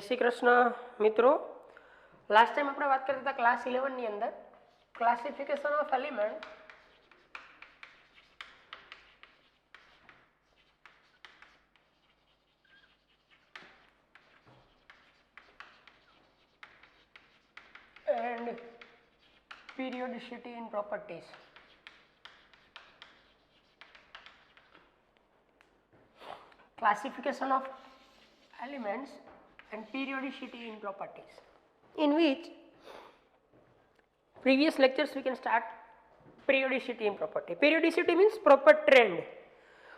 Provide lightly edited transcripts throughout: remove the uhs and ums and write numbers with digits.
શ્રી કૃષ્ણ મિત્રો. Last time આપણે વાત કરતા હતા ક્લાસ 11 ની અંદર classification of element and periodicity in properties. Classification of elements and periodicity in properties, in which previous lectures we can start periodicity in property. Periodicity means proper trend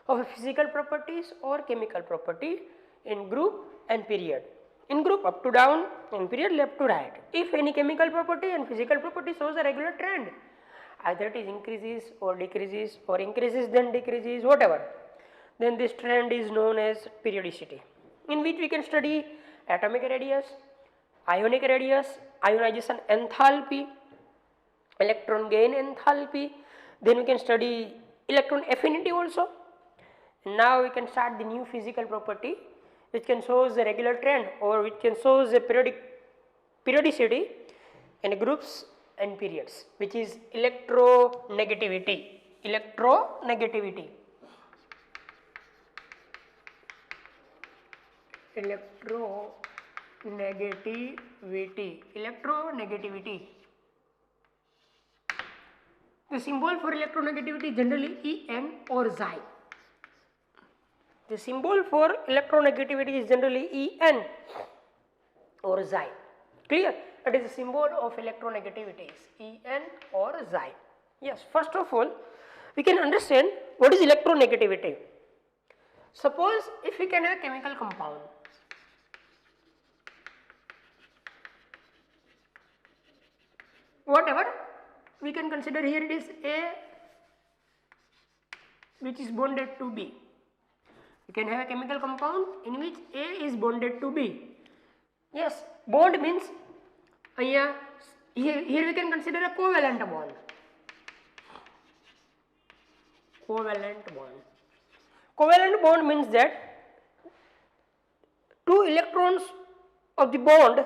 of a physical properties or chemical property in group and period. In group up to down, in period left to right. If any chemical property and physical property shows a regular trend, either it is increases or decreases or increases then decreases, whatever, then this trend is known as periodicity, in which we can study atomic radius, ionic radius, ionization enthalpy, electron gain enthalpy, then we can study electron affinity also. Now we can start the new physical property which can shows the regular trend or which can shows the periodicity in groups and periods, which is electronegativity. Electronegativity. Electronegativity. The symbol for electronegativity generally En or Xi. The symbol for electronegativity is generally En or Xi. Clear? That is the symbol of electronegativity is En or Xi. Yes, first of all, we can understand what is electronegativity. Suppose if we can have a chemical compound, whatever, we can consider here it is A which is bonded to B. We can have a chemical compound in which A is bonded to B. Yes, bond means here we can consider a covalent bond. Covalent bond. Covalent bond means that two electrons of the bond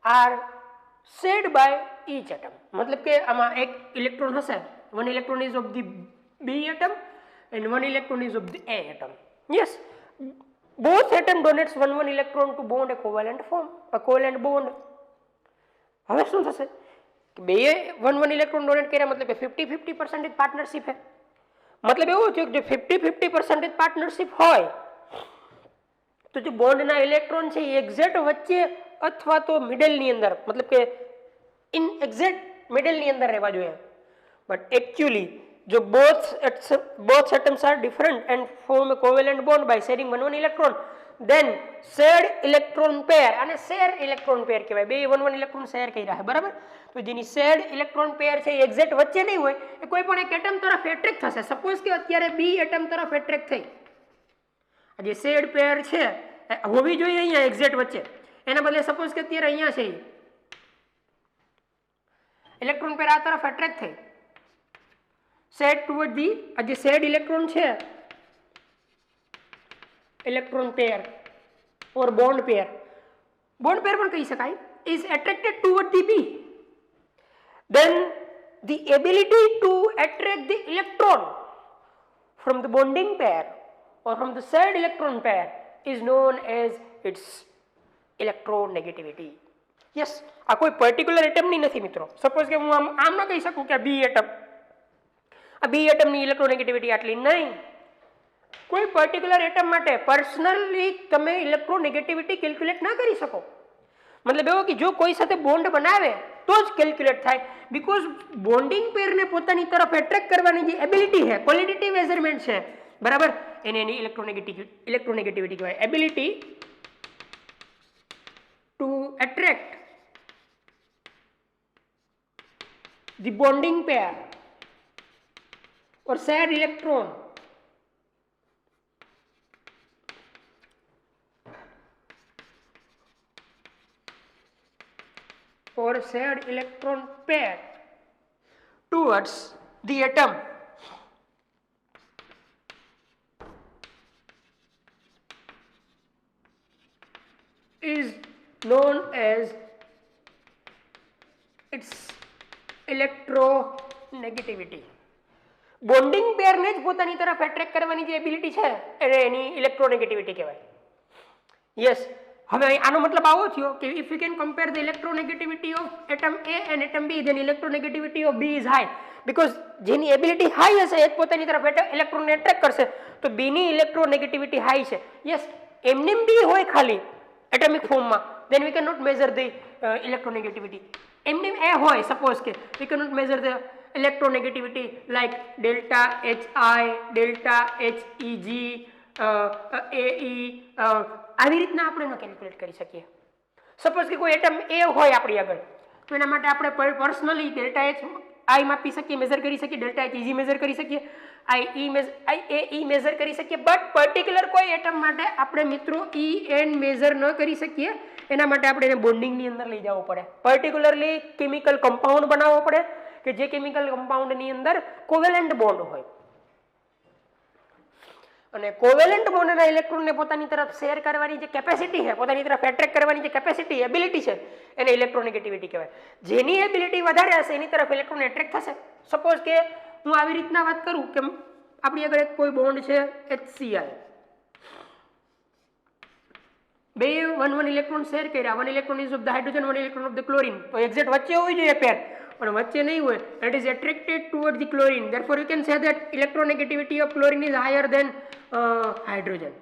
are shared by each atom. मतलब के आमा एक electron हसे, one electron is of the B atom and one electron is of the A atom. Yes, both atom donates one electron to bond a covalent form, a covalent bond. હવે શું થશે કે બે one ઇલેક્ટ્રોન ડોનેટ કર્યા, मतलब કે 50-50% partnership है. मतलब એવું છે કે જો 50-50% પાર્ટનરશિપ હોય તો જે બોન્ડના ઇલેક્ટ્રોન છે એ એક્ઝેક્ટ વચ્ચે અથવા તો મિડલની અંદર, मतलब કે ઇન એક્ઝેક્ટ મિડલની અંદર રહેવા જોઈએ. બટ એકચ્યુઅલી જો both atoms are different and form a covalent bond by sharing one electron, then shared electron pair, અને શેર ઇલેક્ટ્રોન પેર કહેવાય. બે one ઇલેક્ટ્રોન શેર કર્યા છે, બરાબર. તો જેની શેર્ડ ઇલેક્ટ્રોન પેર છે એ એક્ઝેક્ટ વચ્ચે નહીં હોય, એ કોઈ પણ એક એટમ તરફ એટ્રેક્ટ થશે. સપોઝ કે અત્યારે બી એટમ તરફ એટ્રેક્ટ થઈ, જે શેર્ડ પેર છે હોવી જોઈએ અહીંયા એક્ઝેક્ટ વચ્ચે, એના બદલે સપોઝ કે અત્યારે અહીંયા છે ઇલેક્ટ્રોન પેર આ તરફ એટ્રેક્ટ થઈ, સેડ ટુવર્ડ ધી આ જે શેર્ડ ઇલેક્ટ્રોન છે ઇલેક્ટ્રોન પેર ઓર બોન્ડ પેર પણ કહી શકાય, is attracted toward the B, then the ability to attract the electron from the bonding pair or from the shared electron pair is known as its electronegativity. Yes, આ કોઈ particular એટમની નથી મિત્રો. Suppose કે હું આમ ન કહી શકું કે બી એટમ, આ બી એટમની ઇલેક્ટ્રોનેગેટિવિટી આટલી નહીં. કોઈ પર્ટિક્યુલર એટમ માટે પર્સનલી તમે ઇલેક્ટ્રોનેગેટિવિટી કેલ્ક્યુલેટ ના કરી શકો. मतलब એવો કે જો કોઈ સાથે બોન્ડ બનાવે તો જ કેલ્ક્યુલેટ થાય, બીકોઝ બોન્ડિંગ પેરને પોતાની તરફ એટ્રેક્ટ કરવાની જે એબિલિટી છે, ક્વોલિટેટિવ મેઝરમેન્ટ છે, બરાબર, એને એની ઇલેક્ટ્રોનેગેટિવિટી કહેવાય. Ability to attract the bonding pair or shared electron or shared electron pair towards the atom is known as its electronegativity. Bonding પેરને જ પોતાની તરફ એટ્રેક્ટ કરવાની જે એબિલિટી છે એને એની ઇલેક્ટ્રોનેગેટિવિટી કહેવાય. યસ, હવે આનો મતલબ આવો થયો કે if you can compare the electronegativity of atom A and atom B, then electronegativity of B is high, because જેની એબિલિટી હાઈ હશે એ જ પોતાની તરફ ઇલેક્ટ્રોનને એટ્રેક્ટ કરશે, તો B ની ઇલેક્ટ્રોનેગેટિવિટી હાઈ છે. યસ, એમનેમ B હોય ખાલી એટમિક ફોર્મમાં, then we cannot measure the electronegativity. એમનેમ A હોય, suppose કે we cannot measure the electronegativity like delta HI, delta HEG, AE, આવી રીતના આપણે એનો કેલ્ક્યુલેટ કરી શકીએ. સપોઝ કે કોઈ એટમ A હોય આપણી આગળ, તો એના માટે આપણે પર્સનલી ડેલ્ટા HI માપી શકીએ, મેઝર કરી શકીએ, ડેલ્ટા HEG મેઝર કરી શકીએ, IAE મેઝર કરી શકીએ, બટ પર્ટિક્યુલર કોઈ એટમ માટે આપણે મિત્રો EN મેઝર ન કરી શકીએ. એના માટે આપણે એને બોન્ડિંગની અંદર લઈ જવું પડે, પર્ટિક્યુલરલી કેમિકલ કમ્પાઉન્ડ બનાવવો પડે કે જે કેમિકલ કમ્પાઉન્ડની અંદર કોવેલેન્ટ બોન્ડ હોય. અને કોવેલેન્ટ બોન્ડના ઇલેક્ટ્રોનને પોતાની તરફ શેર કરવાની જે કેપેસિટી છે, પોતાની તરફ એટ્રેક્ટ કરવાની જે કેપેસિટી, એબિલિટી છે, એને ઇલેક્ટ્રોનેગેટિવિટી કહેવાય. જેની એબિલિટી વધારે હશે એની તરફ ઇલેક્ટ્રોન એટ્રેક્ટ થશે. સપોઝ કે હું આવી રીતના વાત કરું કે આપણી આગળ એક કોઈ બોન્ડ છે HCl, બે 1 ઇલેક્ટ્રોન શેર કર્યા, 1 electron ease of the hydrogen, 1 electron of the chlorine, તો એક્ઝેક્ટ વચ્ચે હોવી જોઈએ પેર, પણ વચ્ચે નહીં હોય, it is attracted towards the chlorine, therefore you can say that electronegativity of chlorine is higher than hydrogen.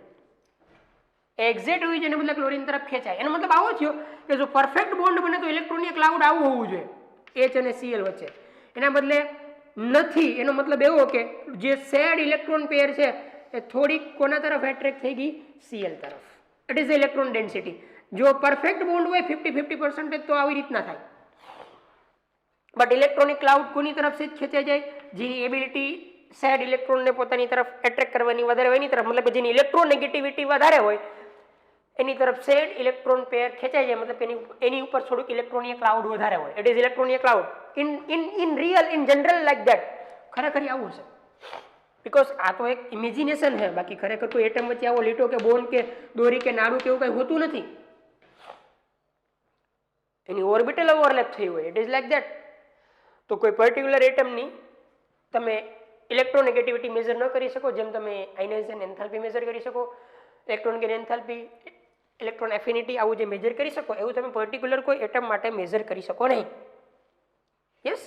Exact હોવી જોઈએ, બદલે ક્લોરીન તરફ ખેંચાય. એનો મતલબ આવો થયો કે જો પરફેક્ટ બોન્ડ બને તો ઇલેક્ટ્રોનની ક્લાઉડ આવું હોવું જોઈએ H અને Cl વચ્ચે, એના બદલે નથી. એનો મતલબ એવો કે જે શેર્ડ ઇલેક્ટ્રોન પેર છે એ થોડીક કોના તરફ એટ્રેક્ટ થઈ ગઈ, Cl તરફ. It is electron density. જો પરફેક્ટ બોન્ડ હોય 50-50% તો આવી રીતના થાય, બટ ઇલેક્ટ્રોનિક ક્લાઉડ કોની તરફ છે ખેંચાઈ જાય, જેની એબિલિટી શેર્ડ ઇલેક્ટ્રોનને પોતાની તરફ એટ્રેક્ટ કરવાની વધારે હોય એની તરફ, મતલબ કે જેની ઇલેક્ટ્રોનેગેટિવિટી વધારે હોય એની તરફ શેર્ડ ઇલેક્ટ્રોન પેર ખેંચાઈ જાય, મતલબ એની ઉપર થોડુંક ઇલેક્ટ્રોનિક ક્લાઉડ વધારે હોય. It is electronic cloud in real, in general like that. ખરેખર આવું હશે, બીકોઝ આ તો એક ઇમેજિનેશન છે, બાકી ખરેખર કોઈ એટમ વચ્ચે આવો લીટો કે બોન્ડ કે દોરી કે નાડું કે એવું કંઈ હોતું નથી. એની ઓર્બિટલ ઓવરલેપ થઈ હોય, ઇટ ઇઝ લાઈક ધેટ. તો કોઈ પર્ટિક્યુલર એટમની તમે ઇલેક્ટ્રોનેગેટિવિટી મેઝર ન કરી શકો, જેમ તમે આયનાઇઝેશન એન્થાલ્પી મેઝર કરી શકો, electron gain enthalpy, electron affinity, આવું જે મેઝર કરી શકો એવું તમે પર્ટિક્યુલર કોઈ એટમ માટે મેઝર કરી શકો નહીં. Yes,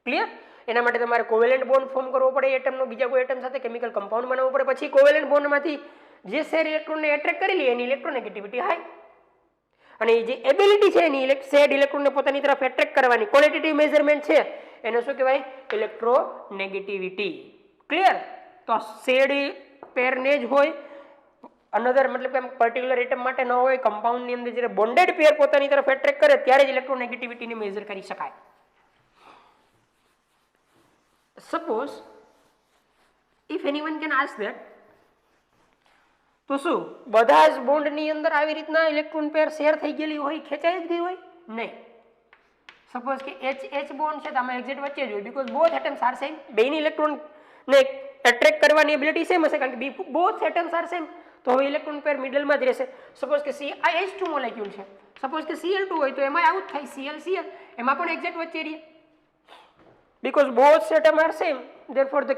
clear? એના માટે તમારે કોવેલેન્ટ બોન્ડ ફોર્મ કરવો પડે એટમનો બીજા કોઈ એટમ સાથે, કેમિકલ કમ્પાઉન્ડ બનાવવો પડે, પછી કોવેલેન્ટ બોન્ડમાંથી જે શેર ઇલેક્ટ્રોનને એટ્રેક્ટ કરી લે એની ઇલેક્ટ્રોનેગેટિવિટી હાઈ, અને જે એબિલિટી છે એની શેર્ડ ઇલેક્ટ્રોનને પોતાની તરફ એટ્રેક્ટ કરવાની ક્વોલિટેટિવ મેઝરમેન્ટ છે એને શું કહેવાય, ઇલેક્ટ્રોનેગેટિવિટી. ક્લિયર? તો શેર્ડ પેરને જ હોય, અનધર મતલબ કે પર્ટિક્યુલર એટમ માટે ન હોય, કમ્પાઉન્ડની અંદર જ્યારે બોન્ડેડ પેર પોતાની તરફ એટ્રેક્ટ કરે ત્યારે જ ઇલેક્ટ્રોનેગેટિવિટીને મેઝર કરી શકાય. Suppose if anyone can ask that, તો શું બધા જ બોન્ડની અંદર આવી રીતના ઇલેક્ટ્રોન પેર શેર થઈ ગયેલી હોય, ખેંચાઈ જ ગઈ હોય? નહીં. સપોઝ કે H બોન્ડ છે તો આમાં એક્ઝેક્ટ વચ્ચે જ હોય, because both atoms are same. બેની ઇલેક્ટ્રોનને એટ્રેક્ટ કરવાની એબિલિટી સેમ હશે, કારણ કે બોથ એટમ્સ આર સેમ, તો હવે ઇલેક્ટ્રોન પેર મિડલમાં જ રહેશે. સપોઝ કે H2 મોલેક્યુલ છે, સપોઝ કે Cl2 હોય તો એમાં આવું જ થાય, Cl એમાં પણ એક્ઝેક્ટ વચ્ચે રહે, because both atom are same, therefore the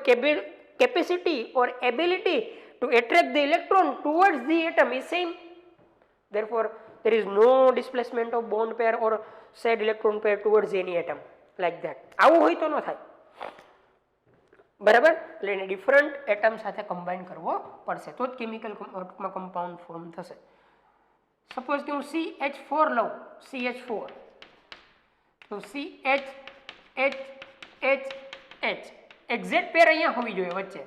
capacity or ability to attract the electron towards the atom is same, therefore there is no displacement of bond pair or shared electron pair towards any atom like that. આવું હોય તો ન થાય, બરાબર? એટલે એને different atom સાથે combine કરવો પડશે તો જ કેમિકલ કમ્પાઉન્ડ ફોર્મ થશે. સપોઝ કે હું CH4 લઉં, CH4, તો CH એક્ઝેક્ટ પેર અહીંયા હોવી જોઈએ વચ્ચે,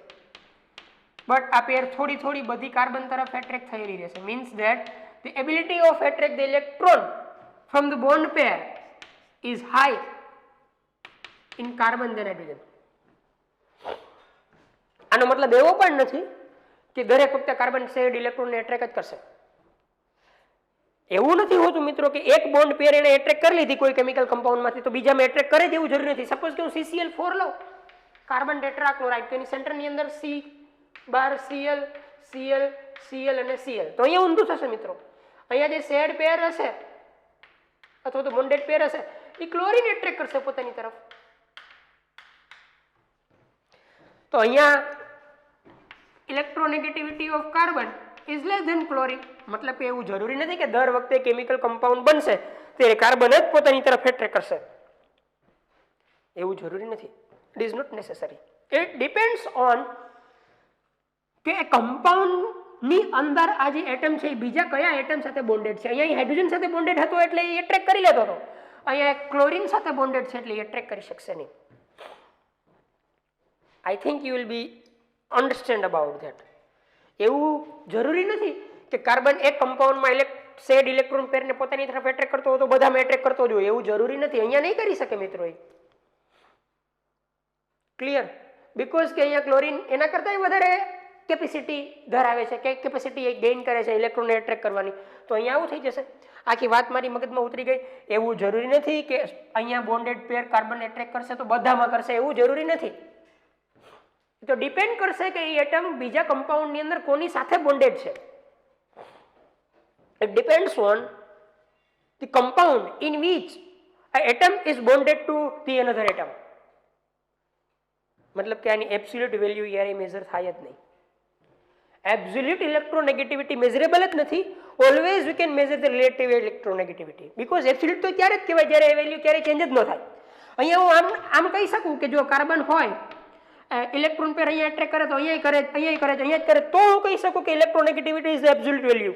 બટ આ પેર થોડી થોડી બધી કાર્બન તરફ એટ્રેક્ટ થયેલી રહેશે. Means that the ability of attract the electron from the bond pair is high in carbon than hydrogen. આનો મતલબ એવો પણ નથી કે દરેક વખતે કાર્બન શેર્ડ ઇલેક્ટ્રોનને એટ્રેક્ટ જ કરશે. એવું નથી હોતું મિત્રો કે એક બોન્ડ પેર એને એટ્રેક્ટ કરી લીધી કોઈ કેમિકલ કમ્પાઉન્ડમાંથી તો બીજામાં એટ્રેક્ટ કરે તેવું જરૂરી નથી. સપોઝ કે હું CCl4 લઉં, કાર્બન ટેટ્રાક્લોરાઇડ, તો એની સેન્ટરની અંદર C બાર Cl Cl Cl અને Cl, તો અહીંયા ઊંધું થશે મિત્રો. અહીંયા જે શેર્ડ પેર હશે અથવા તો બોન્ડેડ પેર હશે એ ક્લોરીન એટ્રેક્ટ કરશે પોતાની તરફ. તો અહીંયા electronegativity of carbon is less than chlorine. મતલબ કે એવું જરૂરી નથી કે દર વખતે કેમિકલ કમ્પાઉન્ડ બનશે ત્યારે કાર્બન જ પોતાની તરફ એટ્રેક્ટ કરશે, એવું જરૂરી નથી. It is not necessary. It depends on કે કમ્પાઉન્ડ ની અંદર આ જે એટમ છે એ બીજા કયા એટમ સાથે બોન્ડેડ છે. અહીંયા હાઇડ્રોજન સાથે બોન્ડેડ હતો એટલે એ એટ્રેક્ટ કરી લેતો હતો. અહીંયા ક્લોરીન સાથે બોન્ડેડ છે એટલે એ એટ્રેક્ટ કરી શકશે નહીં. I think you will be understand about that. એવું જરૂરી નથી કે કાર્બન એક કમ્પાઉન્ડમાં શેડ ઇલેક્ટ્રોન પેરને પોતાની તરફ એટ્રેક્ટ કરતો હોય તો બધામાં એટ્રેક્ટ કરતો જ હોય, એવું જરૂરી નથી. અહીંયા નહીં કરી શકે મિત્રો. એ ક્લિયર? બીકોઝ કે અહીંયા ક્લોરીન એના કરતાં વધારે કેપેસિટી ધરાવે છે, કે કેપેસિટી ગેઇન કરે છે ઇલેક્ટ્રોનને એટ્રેક્ટ કરવાની. તો અહીંયા આવું થઈ જશે. આખી વાત મારી મગજમાં ઉતરી ગઈ. એવું જરૂરી નથી કે અહીંયા બોન્ડેડ પેર કાર્બન એટ્રેક્ટ કરશે તો બધામાં કરશે, એવું જરૂરી નથી. તો ડિપેન્ડ કરશે કે એ એટમ બીજા કમ્પાઉન્ડની અંદર કોની સાથે બોન્ડેડ છે. It depends on the compound in which a atom is bonded to the another atom. મતલબ કે આની એબ્સોલ્યુટ વેલ્યુ યારે મેઝર થાય જ નહીં. એબ્સોલ્યુટ ઇલેક્ટ્રોનેગેટિવિટી મેઝરેબલ જ નથી. Always we can measure the relative electronegativity, because absolute તો ત્યારે જ કહેવાય જ્યારે એ વેલ્યુ ક્યારેય ચેન્જ જ ન થાય. અહીંયા હું આમ કહી શકું કે જો કાર્બન હોય, ઇલેક્ટ્રોન પેર અહીંયા એટ્રેક્ટ કરે તો અહીંયા કરે, અહીંયા કરે, અહીંયા જ કરે, તો હું કહી શકું કે electronegativity is absolute value.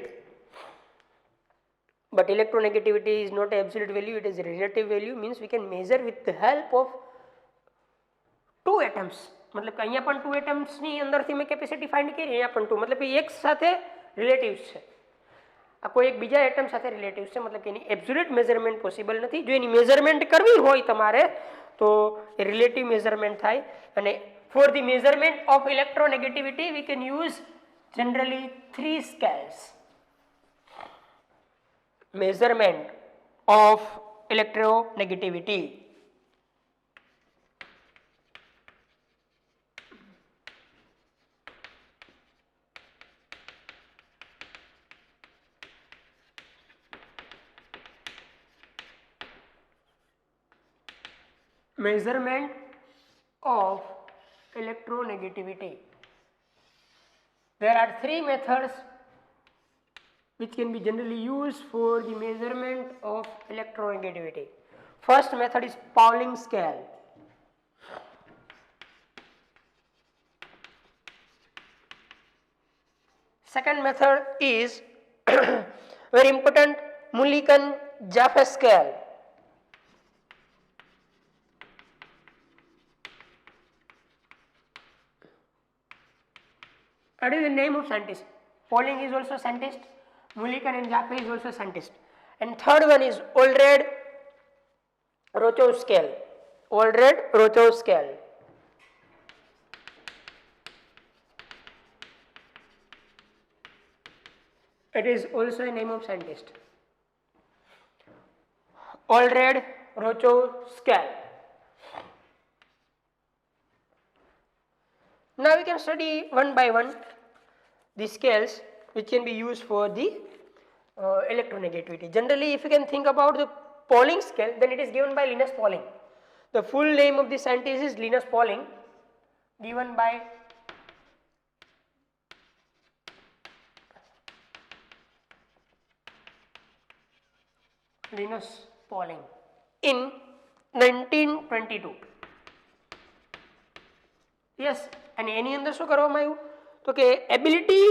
But electronegativity is not absolute value, it is relative value. Means we can measure with the help of two atoms. मतलब અહીંયા પણ two atoms ની અંદરથી મેં કેપેસિટી ફાઇન્ડ કરી, અહીંયા પણ two, મતલબ એક સાથે રિલેટિવ્સ છે, આ કોઈ એક બીજા એટમ સાથે રિલેટિવ્સ છે. મતલબ કે એની એબ્સોલ્યુટ મેઝરમેન્ટ પોસિબલ નથી. જો એની મેઝરમેન્ટ કરવી હોય તમારે તો એ રિલેટિવ મેઝરમેન્ટ થાય. અને for the measurement of electronegativity we can use generally 3 scales. Measurement of electronegativity. Measurement of electronegativity. There are 3 methods which can be generally used for the measurement of electronegativity. First method is Pauling scale. Second method is very important, Mulliken-Jaffe scale. What is the name of scientist? Pauling is also scientist, Mulliken and Jaffe is also scientist. And third one is Aldred-Rochow scale. Aldred-Rochow scale. It is also a name of scientist. Aldred-Rochow scale. Now we can study one by one the scales which can be used for the electronegativity. Generally, if you can think about the Pauling scale, then it is given by Linus Pauling. The full name of the scientist is Linus Pauling, given by Linus Pauling in 1922. Yes, and એની અંદર શું કરવામાં આવ્યું તો કે ability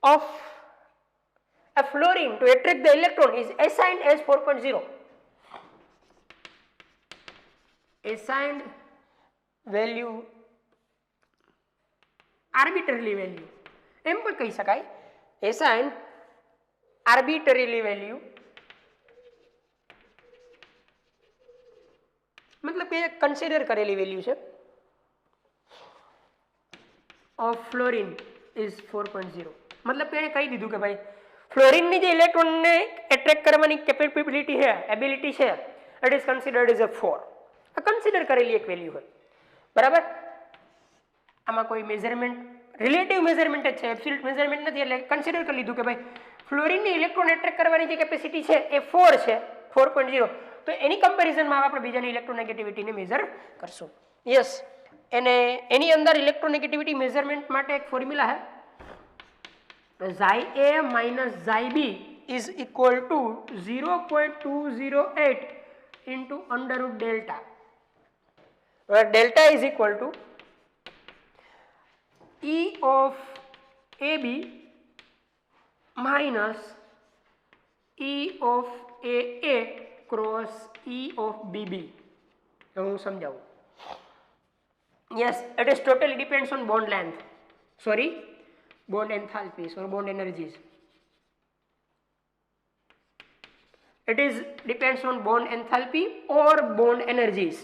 of a fluorine to attract the electron is assigned as 4.0. Assigned value, arbitrarily value, એમ પણ કહી શકાય. Assigned arbitrarily value મતલબ કે કન્સિડર કરેલી વેલ્યુ છે. of fluorine is 4.0. मतलब કે એને કહી દીધું કે ભાઈ ફ્લોરિન ની જે ઇલેક્ટ્રોન ને એટ્રેક્ટ કરવાની કેપેબિલિટી છે, એબિલિટી છે, it is considered as a 4. આ કન્સિડર કરેલી એક વેલ્યુ હોય, બરાબર. આમાં કોઈ મેઝરમેન્ટ, રિલેટિવ મેઝરમેન્ટ જ છે, એબ્સોલ્યુટ મેઝરમેન્ટ નથી. એટલે કન્સિડર કરી લીધું કે ભાઈ ફ્લોરિન ની ઇલેક્ટ્રોન એટ્રેક્ટ કરવાની જે કેપેસિટી છે એ 4 છે. 4.0. તો એની કમ્પેરિઝનમાં આપણે બીજાની ઇલેક્ટ્રોનેગેટિવિટીને મેઝર કરશું. યસ, એને એની અંદર ઇલેક્ટ્રોનેગેટિવિટી મેઝરમેન્ટ માટે એક ફોર્મ્યુલા है, xi a minus xi b is equal to 0.208 into under root delta, where delta is equal to E of AB minus E of AA cross E of BB. હું સમજાવું. Yes, it is totally depends on bond length. Sorry, bond enthalpies or bond energies. It is depends on bond enthalpy or bond energies.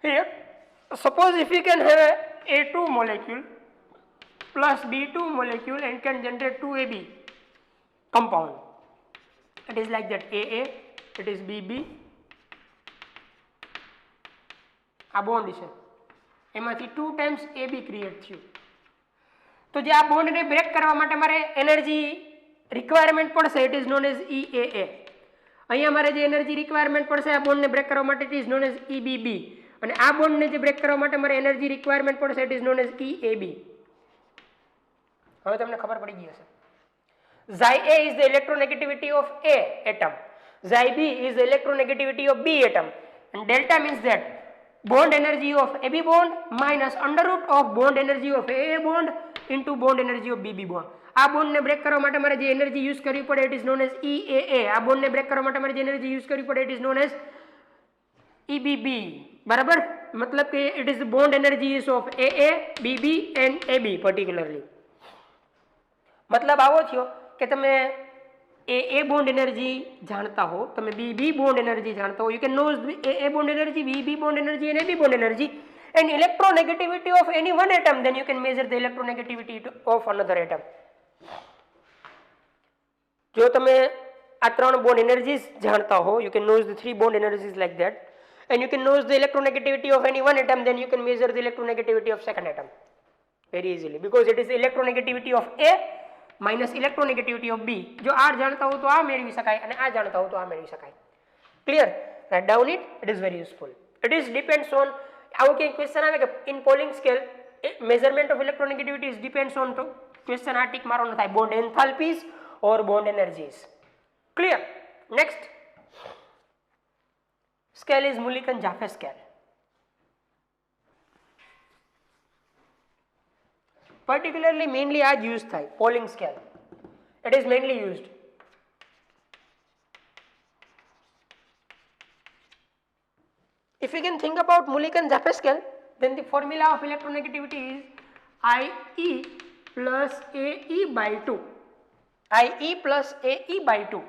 Here, suppose if you can have a A2 molecule plus B2 molecule and can generate 2AB compound. It is like that, AA, it is BB. આ bond છે, એમાંથી 2 times AB create થયું. તો જે આ બોન્ડને break કરવા માટે મારે એનર્જી રિક્વાયરમેન્ટ પડશે, it is known as EAA. અહીંયા મારે જે એનર્જી રિક્વાયરમેન્ટ પડશે આ બોન્ડને બ્રેક કરવા માટે it is known as EBB. અને આ બોન્ડને જે બ્રેક કરવા માટે મારે એનર્જી રિક્વાયરમેન્ટ પડશે it is known as EAB. હવે તમને ખબર પડી ગઈ હશે. Xi A is the electronegativity of A atom. Xi B is the electronegativity of B atom. And delta means that bond energy of AB bond minus under root of bond energy of AA bond into bond energy of BB bond. આ બોન્ડને break કરવા માટે મારે જે energy use કરવી પડે it is known as EAA. આ બોન્ડને break કરવા માટે મારે જે એનર્જી યુઝ કરવી પડે it is known as EBB. બરાબર, મતલબ કે it is bond energies of AA, BB and AB particularly. મતલબ આવો થયો કે તમે AA બોન્ડ એનર્જી જાણતા હો, તમે BB બોન્ડ એનર્જી જાણતા હો, you can know AA bond energy, BB bond energy and AB bond energy and electronegativity of any one atom, then you can measure the electronegativity of another atom. જો તમે આ ત્રણ bond energies જાણતા હો, you can know the three bond energies like that, and you can know the electronegativity of any one atom, then you can measure the electronegativity of second atom very easily, because it is electronegativity of A minus electronegativity of B. જો આ જાણતા હો તો આ મેળવી શકાય અને આ જાણતા હો તો આ મેળવી શકાય. Clear? Write down it, it is very useful. It is depends on, આવો કે ક્વેશ્ચન આવે કે in Pauling scale measurement of electronegativity is depends on, તો ક્વેશ્ચન આ ટીક મારવાનો થાય, bond enthalpies or bond energies. Clear? Next scale is Mulliken-Jaffe scale. Particularly mainly आज used થાય Pauling scale. It is mainly used. If you can think about Mulliken-Jaffe scale, then the formula of electronegativity is IE plus AE by 2. IE plus AE by 2.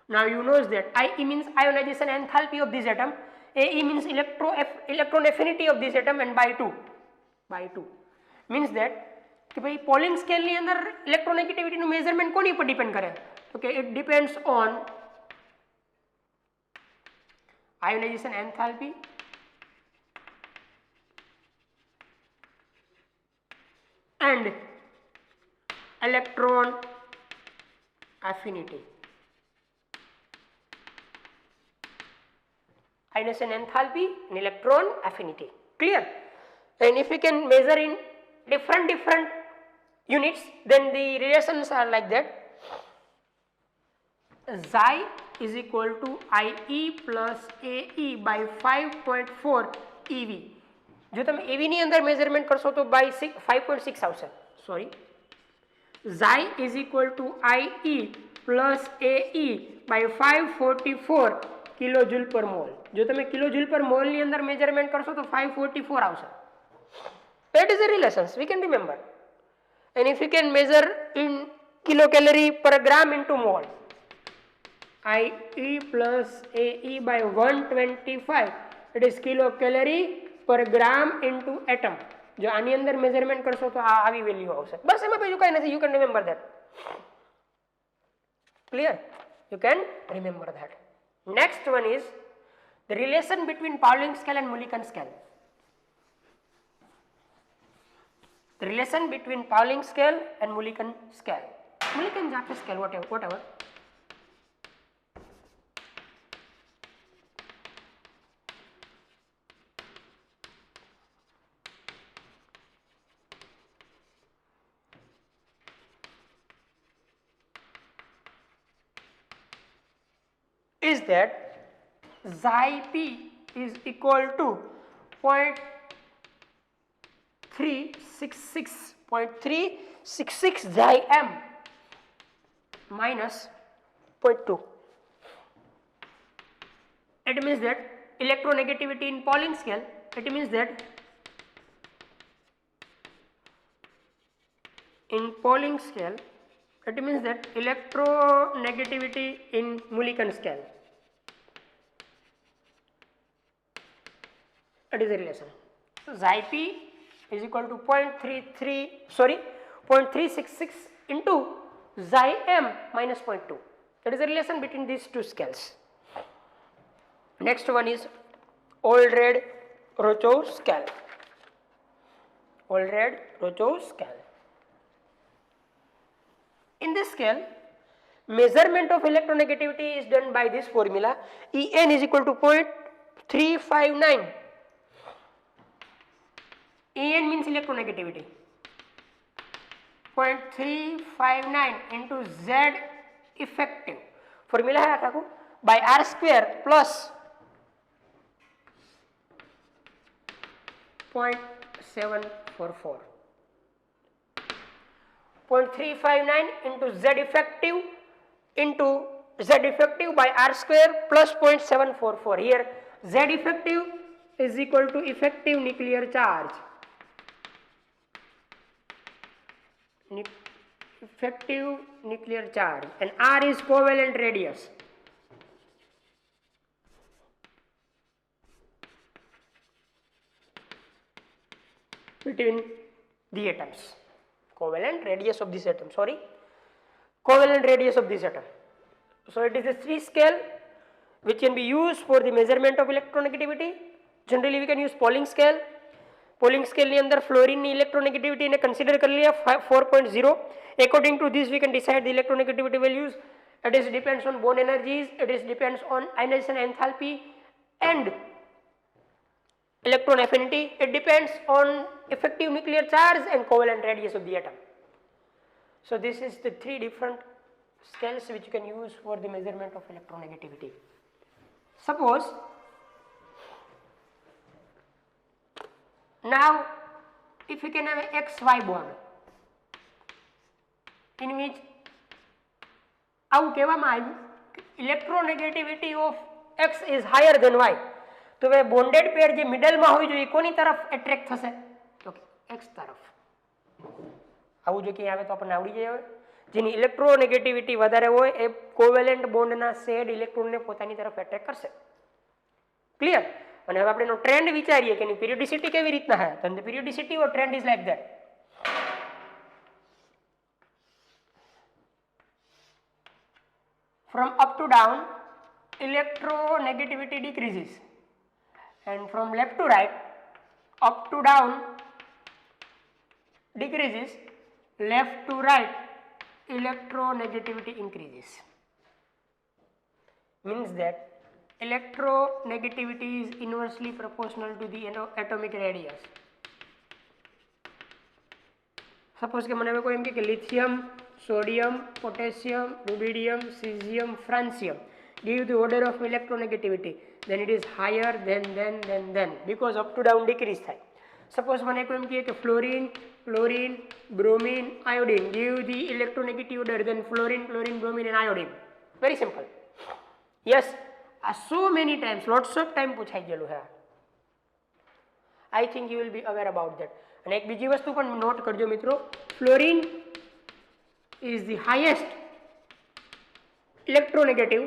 Now you know that IE means ionization enthalpy of this atom, AE means electron affinity of this atom, and by 2 means that कि भाई Pauling scale ની અંદર electronegativity નું measurement કોની ઉપર depend કરે? Okay, it depends on ionization enthalpy and electron affinity. Ionization enthalpy and electron affinity. Clear? And if we can measure in different units, then the relations are like that. Xi is equal to IE plus AE by 5.4 EV. જો તમે EV ની અંદર measurement કરશો તો by 5.6 આવશે. Sorry, Xi is equal to IE plus AE by 544 કિલોજૂલ પર mall. જો તમે કિલોજૂલ પર મોલ ની અંદર મેઝરમેન્ટ કરશો તો 544 આવશે. That is the relations we can remember. And if you can measure in kilocalorie per gram into mole, IE plus AE by 125, it is kilocalorie per gram into atom. જો આની અંદર measurement કરશો તો આ આવી વેલ્યુ આવશે. બસ એમાં બીજું કંઈ નથી. You can remember that. Clear? You can remember that. Next one is the relation between Pauling scale and Mulliken scale. The relation between Pauling scale and Mulliken scale. Mulliken Zappa scale, whatever. Is that xi p is equal to 0.366 xi m minus 0.2. It means that electronegativity in Pauling scale, it means that in Pauling scale, it means that electronegativity in Mulliken scale. It is a relation. So xi p is equal to 0.366 into xi m minus 0.2. That is a relation between these two scales. Next one is Oehlrad-Rochow scale. Oehlrad-Rochow scale. In this scale, measurement of electronegativity is done by this formula. En is equal to 0.359. En means electronegativity. 0.359 into Z effective. Formula है क्या को? By R square plus 0.744. 0.359 into Z effective by R square plus 0.744. Here Z effective is equal to effective nuclear charge. Effective nuclear charge, and R is covalent radius. Between the atoms. Covalent radius of this atom, covalent radius of this atom. So it is a 3 scale which can be used for the measurement of electronegativity. Generally we can use Pauling scale. Pauling scale ની અંદર fluorine ની electronegativity ને consider કરી लिया 4.0. According to this we can decide the electronegativity values. It is depends on bond energies, it is depends on ionization enthalpy and electron affinity. It depends on effective nuclear charge and covalent radius of the atom. So this is the 3 different scales which you can use for the measurement of electronegativity. Suppose now if we can have an XY bond in which આવું કહેવામાં આવ્યું electronegativity of X is higher than Y. તો હવે bonded પેર જે મિડલમાં હોવી જોઈએ કોની તરફ એટ્રેક્ટ થશે? તો X તરફ. આવું જો કે આવે તો આપણને આવડી જાય. જેની ઇલેક્ટ્રોનેગેટિવિટી વધારે હોય એ કોવેલેન્ટ બોન્ડના શેડ ઇલેક્ટ્રોનને પોતાની તરફ એટ્રેક્ટ કરશે. ક્લિયર? અને હવે આપણે એનો ટ્રેન્ડ વિચારીએ કે એની પીરિયોડિસિટી કેવી રીતના છે. તો the periodicity or trend is like that. From up to down, electronegativity decreases, and from left to right, up to down decreases, left to right, electronegativity increases. Means that electronegativity is inversely proportional to the atomic radius. Suppose કે મને હવે કોઈ એમ કે lithium, sodium, potassium, rubidium, cesium, francium give the order of electronegativity, then it is higher than because up to down decrease થાય. Suppose મને કોઈ એમ કહે કે fluorine, chlorine, bromine, iodine give the electronegative order, then fluorine, chlorine, bromine and iodine. Very simple. Yes, so many times, lots of time પૂછાઈ ગયેલું છે. I think you will be aware about that. અને એક બીજી વસ્તુ પણ not કરજો મિત્રો, fluorine is the highest electronegative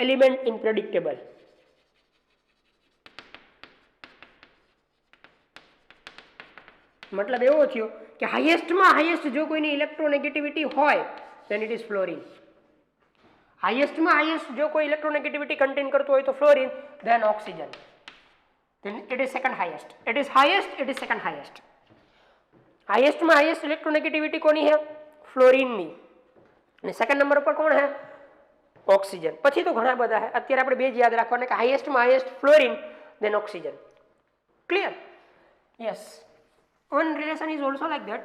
element in predictable. मतलब એવો થયો કે હાઈએસ્ટમાં હાઈએસ્ટ જો કોઈની ઇલેક્ટ્રોનેગેટિવિટી હોય then it is fluorine. હાઈએસ્ટમાં હાઈએસ્ટ જો કોઈ ઇલેક્ટ્રોનેગેટિવિટી કન્ટેન કરતો હોય તો fluorine, then oxygen. then it is second highest. It is highest, it is second highest. Highest में हाईएस्ट इलेक्ट्रोनेगेटिविटी कोनी है? फ्लोरीन नी. અને સેકન્ડ નંબર પર કોણ હે? ઓક્સિજન. પછી તો ઘણા બધા હે. અત્યારે આપણે બે જ યાદ રાખવાના કે હાઈએસ્ટ માં highest fluorine, then oxygen. Clear? Yes. One relation is also like that.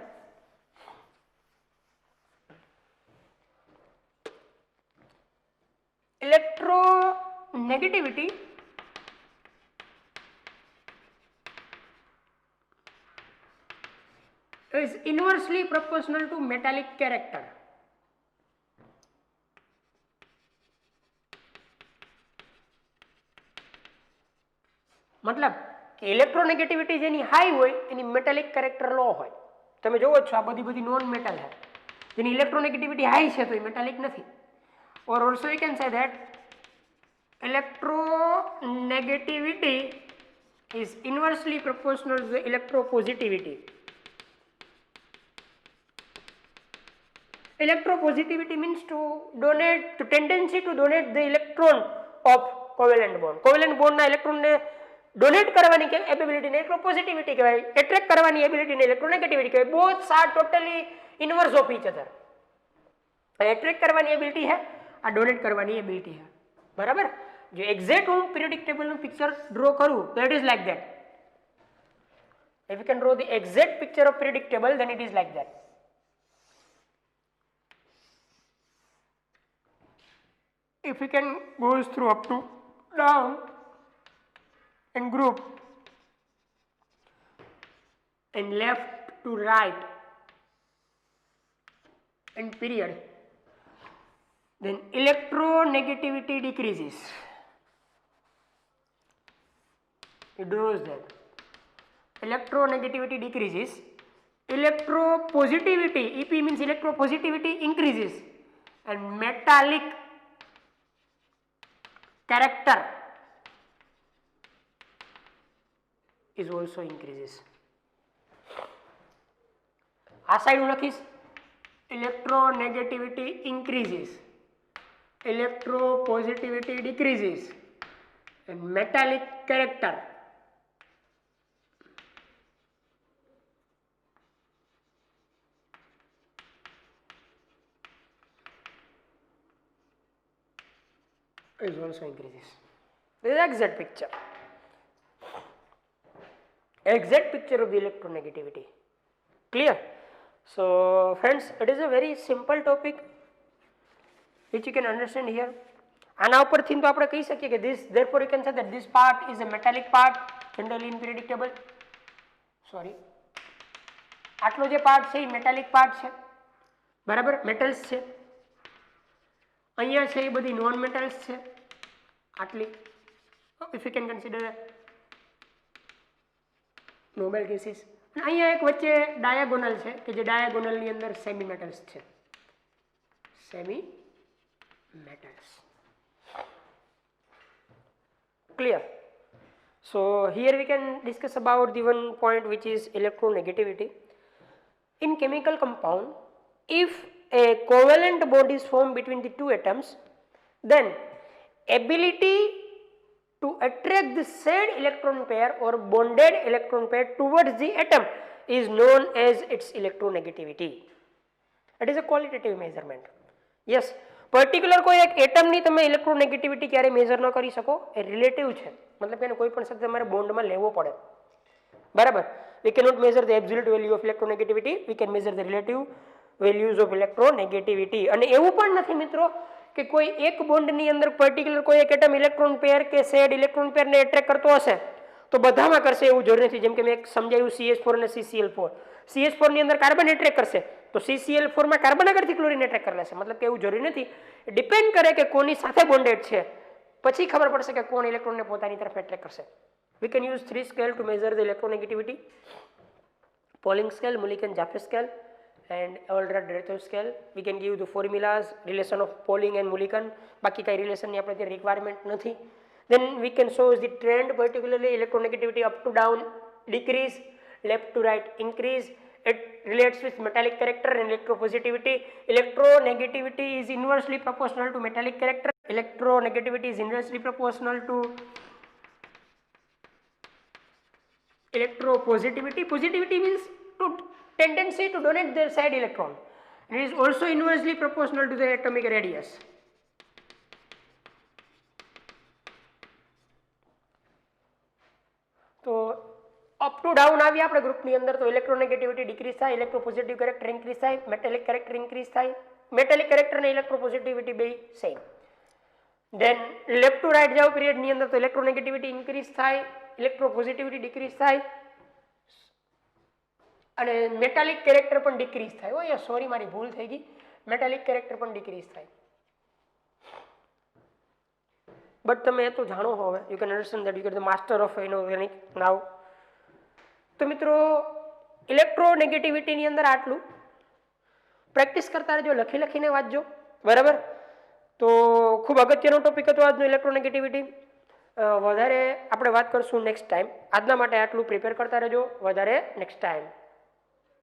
Electronegativity is inversely proportional to metallic character. मतलब કે ઇલેક્ટ્રોનેગેટિવિટી જેની હાઈ હોય એની મેટાલિક કેરેક્ટર લો હોય. તમે જોવો છો આ બધી નોન મેટલ છે જેની ઇલેક્ટ્રોનેગેટિવિટી હાઈ છે તો એ મેટાલિક નથી. or also we can say that electronegativity is inversely proportional to the electropositivity. Electropositivity means to tendency to donate the electron of covalent bond. Covalent bond ના electron ને donate કરવાની કે ability ને electropositivity કહેવાય, attract કરવાની ability ને electronegativity કહેવાય. both are totally inverse of each other. attract કરવાની એબિલિટી है, આ donate કરવાની એબિલિટી है. બરાબર? જો એક્ઝેક્ટ હું પીરિયોડિક ટેબલ નું પિક્ચર ડ્રો કરું તો it is like that. If you can draw the exact picture of periodic table, then it is like that. If we can goes through up to down and group and left to right and period, then electronegativity decreases. It draws that. Electronegativity decreases. Electropositivity, EP means electropositivity, increases, and metallic character is also increases. આ side હું લખીશ electronegativity increases, electropositivity decreases, and metallic character is also increases. This is exact picture. Exact picture of the electronegativity. Clear? So friends, it is a very simple topic which you can understand here. આના ઉપરથી તો આપણે કહી શકીએ કે this, therefore you can say that this part is a metallic part generally in periodic table. Sorry, આટલો જે part છે એ મેટાલિક પાર્ટ છે. બરાબર? મેટલ્સ છે. અહીંયા છે એ બધી નોન મેટલ્સ છે આટલી. If you can consider Nobel cases. અહીંયા એક વચ્ચે ડાયાગોનલ છે કે જે ડાયાગોનલની અંદર સેમી મેટલ્સ છે. Semi metals. Clear? So here we can discuss about the one point which is electronegativity. In chemical compound, if a covalent bond is formed between the two atoms, then ability to attract the said electron pair or bonded electron pair towards the atom is known as its electronegativity. It is a qualitative measurement. Yes, particular કોઈ એક એટમની તમે electronegativity ક્યારે measure ન કરી શકો, એ relative છે. મતલબ કે એને કોઈ પણ સાથે તમારે બોન્ડમાં લેવો પડે. બરાબર? We cannot measure the absolute value of electronegativity, we can measure the relative values of electronegativity. અને એવું પણ નથી મિત્રો કે કોઈ એક બોન્ડની અંદર પર્ટિક્યુલર કોઈ એક એટમ ઇલેક્ટ્રોન પેર કે સેડ ઇલેક્ટ્રોન પેરને એટ્રેક્ટ કરતો હશે તો બધામાં કરશે એવું જરૂરી નથી. જેમ કે મેં સમજાવ્યું CH4 અને CCl4. CH4 ની અંદર કાર્બન એટ્રેક્ટ કરશે તો CCl4 માં કાર્બન આગળથી ક્લોરીન એટ્રેક્ટ કરી લેશે. મતલબ કે એવું જરૂરી નથી. ડિપેન્ડ કરે કે કોની સાથે બોન્ડેડ છે, પછી ખબર પડશે કે કોણ ઇલેક્ટ્રોનને પોતાની તરફ એટ્રેક્ટ કરશે. We can use 3 scale to measure the electronegativity: Pauling scale, Mulliken-Jaffe scale, and Avogadro-Dartow scale. We can give the formulas, relation of Pauling and Mulliken. બાકી કઈ રિલેશન ની આપણે રિક્વાયરમેન્ટ નથી. Then we can show the trend, particularly electronegativity up to down decrease, left to right increase. It relates with metallic character and electropositivity. Electronegativity is inversely proportional to metallic character. Electronegativity is inversely proportional to electropositivity. Positivity means to tendency to donate their side electron. It is also inversely proportional to the atomic radius. તો up to down આવી આપણે ગ્રુપની અંદર તો electronegativity decrease થાય, electropositive character increase થાય, metallic character increase થાય. Metallic character અને ઇલેક્ટ્રોપોઝિટિવિટી બે same. Then left to right જાવ પીરિયડની અંદર તો ઇલેક્ટ્રોનેગેટિવિટી ઇન્ક્રીઝ થાય, ઇલેક્ટ્રોપોઝિટિવિટી ડિક્રીઝ થાય અને મેટાલિક કેરેક્ટર પણ ડિક્રીઝ થાય. ઓ યા સોરી મારી ભૂલ થઈ ગઈ, મેટાલિક કેરેક્ટર પણ ડિક્રીઝ થાય. બટ તમે એ તો જાણો હો હવે, you can understand that you are the master of inorganic now. તો મિત્રો ઇલેક્ટ્રોનેગેટિવિટીની અંદર આટલું. પ્રેક્ટિસ કરતા રહેજો, લખીને વાંચજો, બરાબર. તો ખૂબ અગત્યનો ટોપિક હતો આજનો ઇલેક્ટ્રોનેગેટિવિટી. વધારે આપણે વાત કરશું નેક્સ્ટ ટાઈમ. આજના માટે આટલું, પ્રિપેર કરતા રહેજો વધારે નેક્સ્ટ ટાઈમ.